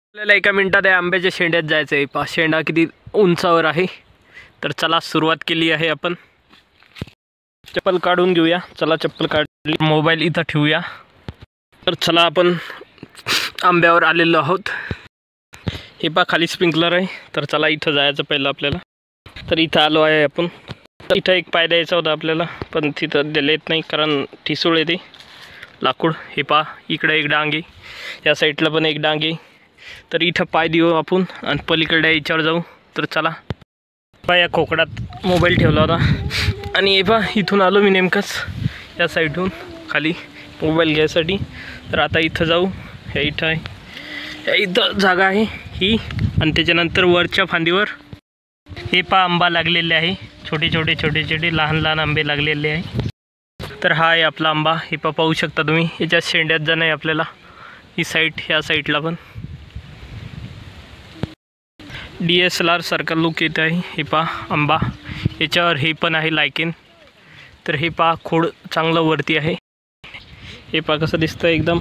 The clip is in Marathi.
आपल्याला एका मिनिटात या आंब्याच्या शेंड्यात जायचं आहे। पहा शेंडा किती उंचावर आहे। तर चला सुरुवात केली आहे आपण। चप्पल काढून घेऊया। चला चप्पल काढली, मोबाईल इथं ठेवूया। तर चला आपण आंब्यावर आलेलो आहोत। हे पहा खाली स्प्रिंकलर आहे। तर चला इथं जायचं पहिलं आपल्याला। तर इथं आलो आहे आपण। इथं एक पाय द्यायचा होता आपल्याला, पण तिथं दिले येत नाही कारण ठिसूळ येते लाकूड। हे पहा इकडे एक डांग आहे, या साईडला पण एक डांग आहे। तर इथं पाय देऊ आपण आणि पलीकडे याच्यावर जाऊ। तर चला पहा या खोकडात मोबाईल ठेवला होता आणि हे पहा इथून आलो मी नेमकंच या साईडहून खाली मोबाईल घ्यायसाठी। तर आता इथं जाऊ। हे इथं आहे, या इथं जागा आहे ही। आणि त्याच्यानंतर वरच्या फांदीवर हे पहा आंबा लागलेले आहे। छोटे छोटे लहान लहान आंबे लागलेले आहे। तर हा आहे आपला आंबा। हे पहा पाहू शकता तुम्ही। याच्या शेंड्यात जाणं आहे आपल्याला, ही साईड ह्या साईडला पण DSLR सारखा लुक येत आहे। हे पहा आंबा, याच्यावर हे पण आहे लायकेन। तर हे पहा खोड चांगलं वरती आहे। हे पहा कसं दिसतं एकदम।